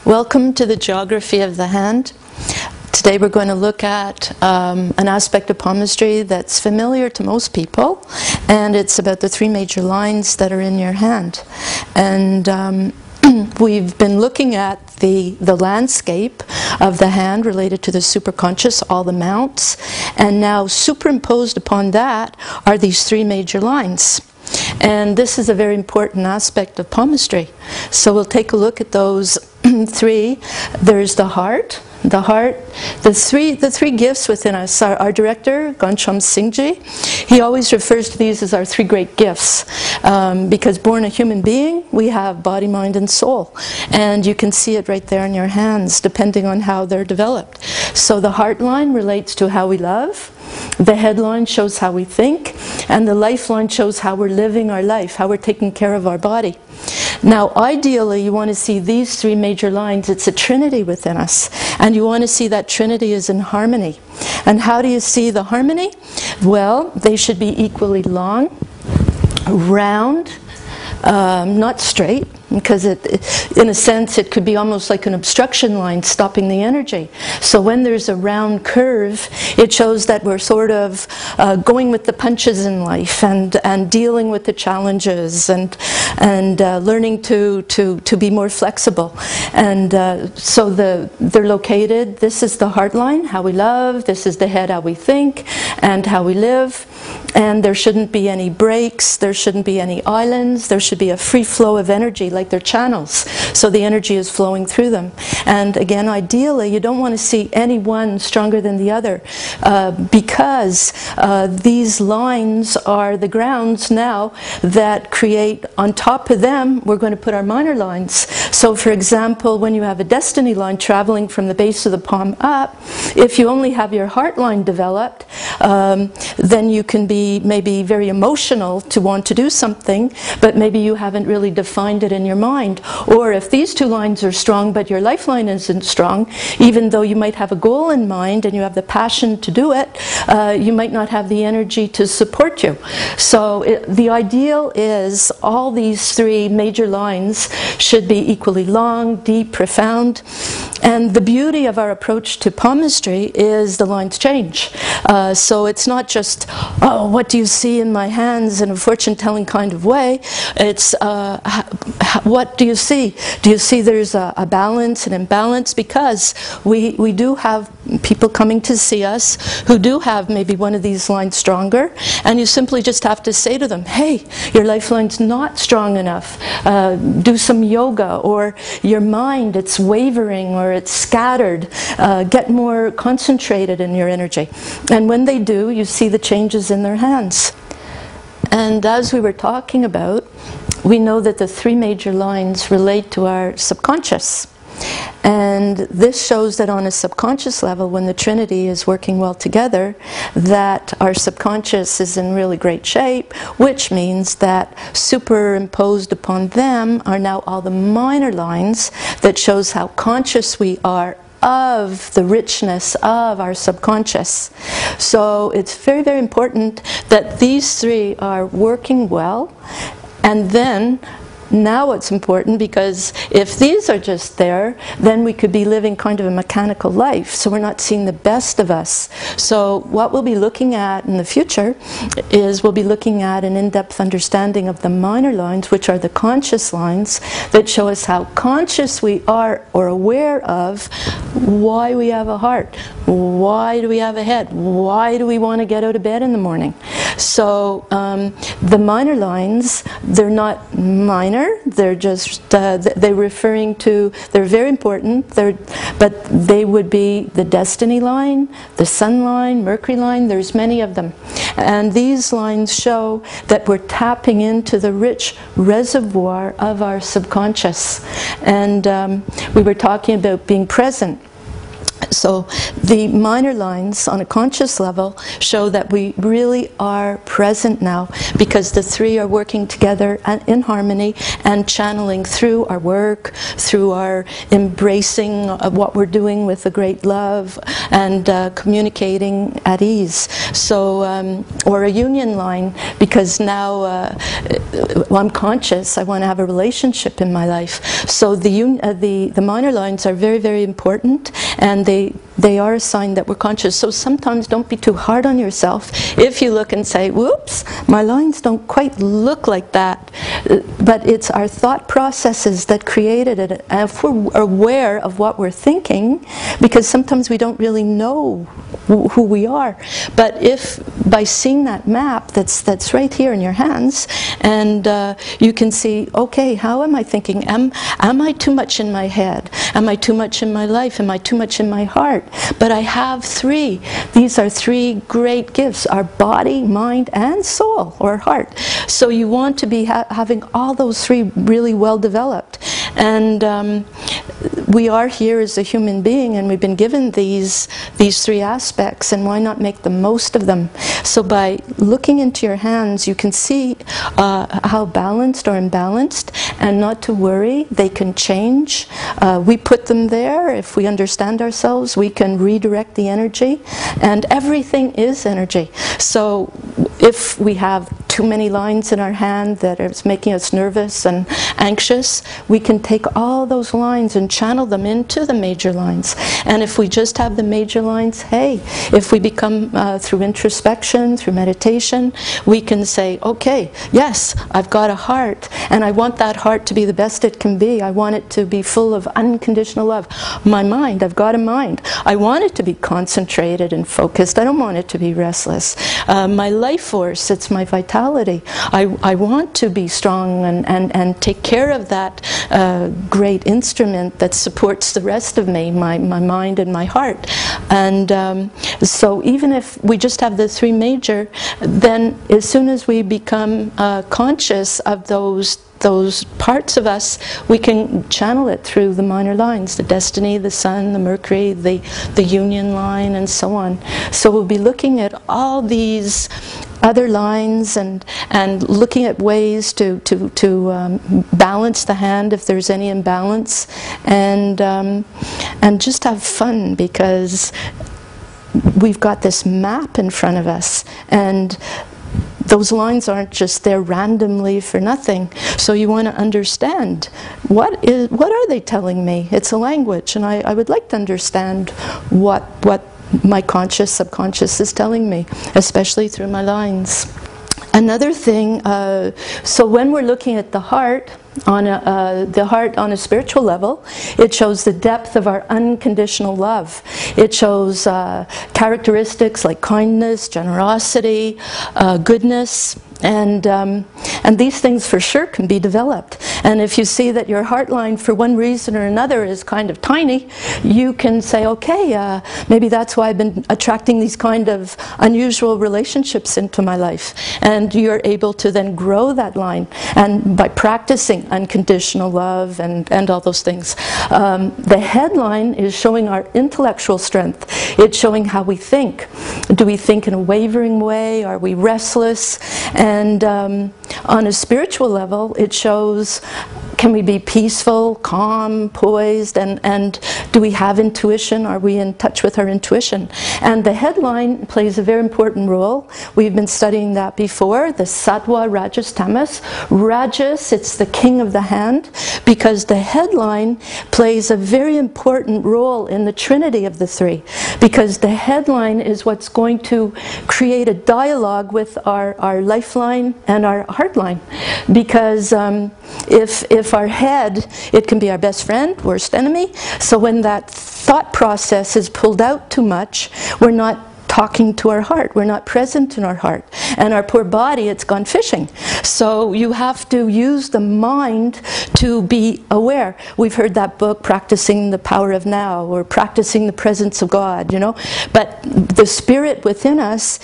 Welcome to the Geography of the Hand. Today we're going to look at an aspect of palmistry that's familiar to most people, and it's about the three major lines that are in your hand. And we've been looking at the landscape of the hand related to the superconscious, all the mounts, and now superimposed upon that are these three major lines. And this is a very important aspect of palmistry. So we'll take a look at those three. There's the heart. The three gifts within us. Our director, Ghanshyam Singhji, he always refers to these as our three great gifts. Because born a human being, we have body, mind, and soul. And you can see it right there in your hands, depending on how they're developed. So the heart line relates to how we love. The headline shows how we think, and the lifeline shows how we're living our life, how we're taking care of our body. Now, ideally, you want to see these three major lines. It's a trinity within us, and you want to see that trinity is in harmony. And how do you see the harmony? Well, they should be equally long, round, not straight, because in a sense it could be almost like an obstruction line stopping the energy. So when there's a round curve, it shows that we're sort of going with the punches in life and dealing with the challenges and learning to be more flexible. And so they're located. This is the heart line, how we love. This is the head, how we think and how we live. And there shouldn't be any breaks. There shouldn't be any islands. There should be a free flow of energy, like they're channels, so the energy is flowing through them. And again, ideally, you don't want to see any one stronger than the other, because these lines are the grounds now that create, on top of them, we're going to put our minor lines. So for example, when you have a destiny line traveling from the base of the palm up, if you only have your heart line developed, then you can be maybe very emotional to want to do something, but maybe you haven't really defined it in your mind. Or if these two lines are strong but your lifeline isn't strong, even though you might have a goal in mind and you have the passion to do it, you might not have the energy to support you. So the ideal is all these three major lines should be equally long, deep, profound. And the beauty of our approach to palmistry is the lines change. So it's not just, oh, what do you see in my hands in a fortune-telling kind of way. It's what do you see? Do you see there's a balance and imbalance? Because we do have people coming to see us who do have maybe one of these lines stronger, and you simply just have to say to them, hey, your lifeline's not strong enough. Do some yoga. Or your mind, it's wavering or it's scattered. Get more concentrated in your energy. And when they do, you see the changes in their hands. And as we were talking about, we know that the three major lines relate to our subconscious. And this shows that on a subconscious level, when the Trinity is working well together, that our subconscious is in really great shape, which means that superimposed upon them are now all the minor lines that shows how conscious we are of the richness of our subconscious. So it's very, very important that these three are working well. And then now it's important, because if these are just there, then we could be living kind of a mechanical life, so we're not seeing the best of us. So what we'll be looking at in the future is we'll be looking at an in-depth understanding of the minor lines, which are the conscious lines that show us how conscious we are or aware of why we have a heart, why do we have a head, why do we want to get out of bed in the morning. So the minor lines, they're not minor. They're just, they're referring to, they're very important, but they would be the destiny line, the sun line, Mercury line, there's many of them. And these lines show that we're tapping into the rich reservoir of our subconscious. And we were talking about being present. So the minor lines on a conscious level show that we really are present now, because the three are working together and in harmony and channeling through our work, through our embracing of what we're doing with a great love, and communicating at ease. So, or a union line, because now I'm conscious, I want to have a relationship in my life. So the minor lines are very, very important, and they are a sign that we're conscious. So sometimes don't be too hard on yourself if you look and say, whoops, my lines don't quite look like that. But it's our thought processes that created it. And if we're aware of what we're thinking, because sometimes we don't really know who we are. But if by seeing that map that's right here in your hands, and you can see, okay, how am I thinking? Am I too much in my head? Am I too much in my life? Am I too much in my heart? But I have three. These are three great gifts: our body, mind, and soul, or heart. So you want to be having all those three really well developed. And we are here as a human being, and we've been given these three aspects, and why not make the most of them? So by looking into your hands, you can see how balanced or imbalanced, and not to worry, they can change. We put them there. If we understand ourselves, we can redirect the energy, and everything is energy. So if we have too many lines in our hand that are making us nervous and anxious, we can take all those lines and channel them into the major lines. And if we just have the major lines, hey, if we become through introspection, through meditation, we can say, okay, yes, I've got a heart, and I want that heart to be the best it can be. I want it to be full of unconditional love. My mind, I've got a mind. I want it to be concentrated and focused. I don't want it to be restless. My life force, it's my vitality. I want to be strong and take care of that great instrument that supports the rest of me, my mind and my heart. And so even if we just have the three major, then as soon as we become conscious of those parts of us, we can channel it through the minor lines: the destiny, the sun, the Mercury, the union line, and so on. So we'll be looking at all these other lines and looking at ways to balance the hand if there's any imbalance, and just have fun, because we've got this map in front of us, and those lines aren't just there randomly for nothing. So you want to understand, what are they telling me? It's a language, and I would like to understand what my conscious, subconscious is telling me, especially through my lines. Another thing, so when we're looking at the heart on a spiritual level, it shows the depth of our unconditional love. It shows characteristics like kindness, generosity, goodness, and these things for sure can be developed. And if you see that your heart line for one reason or another is kind of tiny, you can say, okay, maybe that's why I've been attracting these kind of unusual relationships into my life. And you're able to then grow that line, and by practicing unconditional love and all those things. The headline is showing our intellectual strength. It's showing how we think. Do we think in a wavering way? Are we restless? And on a spiritual level, it shows, can we be peaceful, calm, poised, and do we have intuition? Are we in touch with our intuition? And the headline plays a very important role. We've been studying that before, the Sattva, Rajas, Tamas. Rajas, it's the king of the hand, because the headline plays a very important role in the trinity of the three, because the headline is what's going to create a dialogue with our lifeline and our heart line. Because if our head, it can be our best friend, worst enemy. So when that thought process is pulled out too much, we're not talking to our heart. We're not present in our heart. And our poor body, it's gone fishing. So you have to use the mind to be aware. We've heard that book, Practicing the Power of Now, or Practicing the Presence of God, you know. But the spirit within us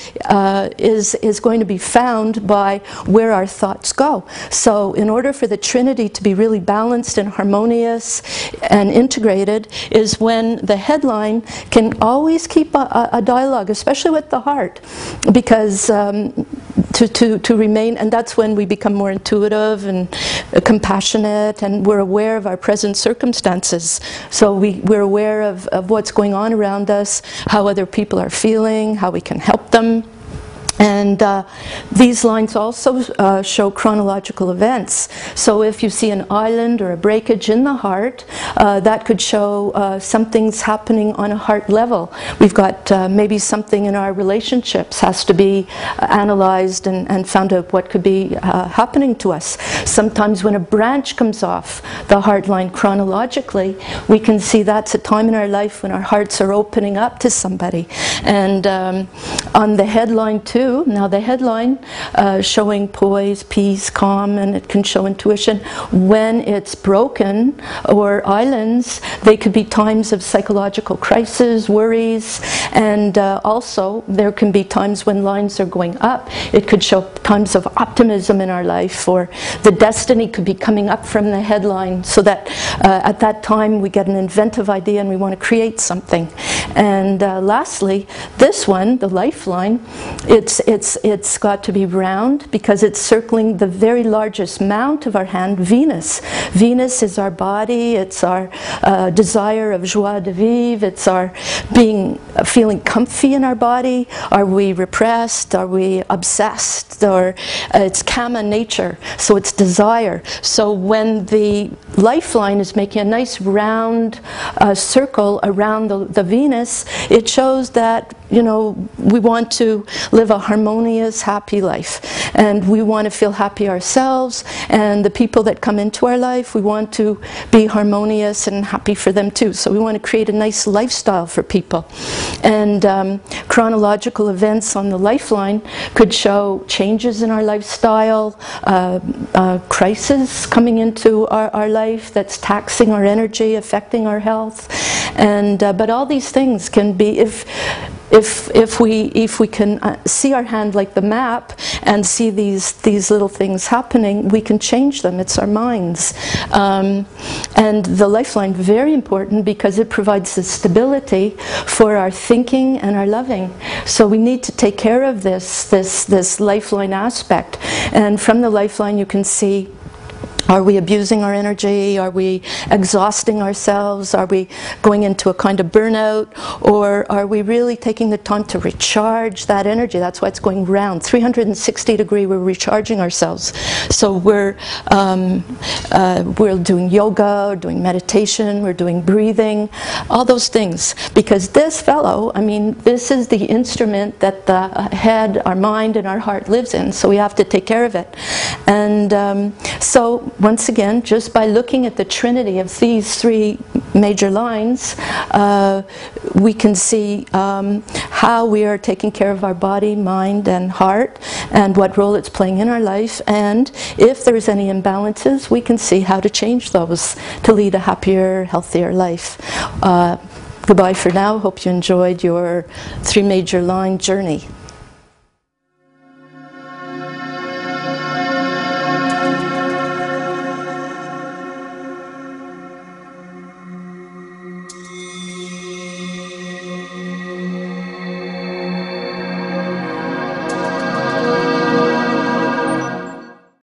is going to be found by where our thoughts go. So in order for the Trinity to be really balanced and harmonious and integrated is when the headline can always keep a dialogue, especially with the heart, because to remain, and that's when we become more intuitive and compassionate, and we're aware of our present circumstances. So we're aware of what's going on around us, how other people are feeling, how we can help them. And these lines also show chronological events. So if you see an island or a breakage in the heart, that could show something's happening on a heart level. We've got maybe something in our relationships has to be analyzed and found out what could be happening to us. Sometimes when a branch comes off the heart line chronologically, we can see that's a time in our life when our hearts are opening up to somebody. And on the headline too, now the headline showing poise, peace, calm, and it can show intuition. When it's broken, or islands, they could be times of psychological crisis, worries, and also there can be times when lines are going up. It could show times of optimism in our life, or the destiny could be coming up from the headline, so that at that time we get an inventive idea and we want to create something. And lastly, this one, the lifeline, it's got to be round because it's circling the very largest mount of our hand, Venus. Venus is our body, it's our desire of joie de vivre, it's our feeling comfy in our body. Are we repressed? Are we obsessed? Or it's Kama nature, so it's desire. So when the lifeline is making a nice round circle around the Venus, it shows that, you know, we want to live a harmonious, happy life, and we want to feel happy ourselves, and the people that come into our life, we want to be harmonious and happy for them too. So we want to create a nice lifestyle for people. And chronological events on the lifeline could show changes in our lifestyle, crisis coming into our life that's taxing our energy, affecting our health, and but all these things can be, if we can see our hand like the map and see these little things happening, we can change them. It's our minds. And the lifeline, very important because it provides the stability for our thinking and our loving. So we need to take care of this lifeline aspect. And from the lifeline you can see, are we abusing our energy? Are we exhausting ourselves? Are we going into a kind of burnout? Or are we really taking the time to recharge that energy? That's why it's going round. 360 degree, we're recharging ourselves. So we're doing yoga, we're doing meditation, we're doing breathing, all those things. Because this fellow, I mean, this is the instrument that the head, our mind, and our heart lives in. So we have to take care of it. And so once again, just by looking at the trinity of these three major lines, we can see how we are taking care of our body, mind, and heart, and what role it's playing in our life. And if there's any imbalances, we can see how to change those to lead a happier, healthier life. Goodbye for now. Hope you enjoyed your three major line journey.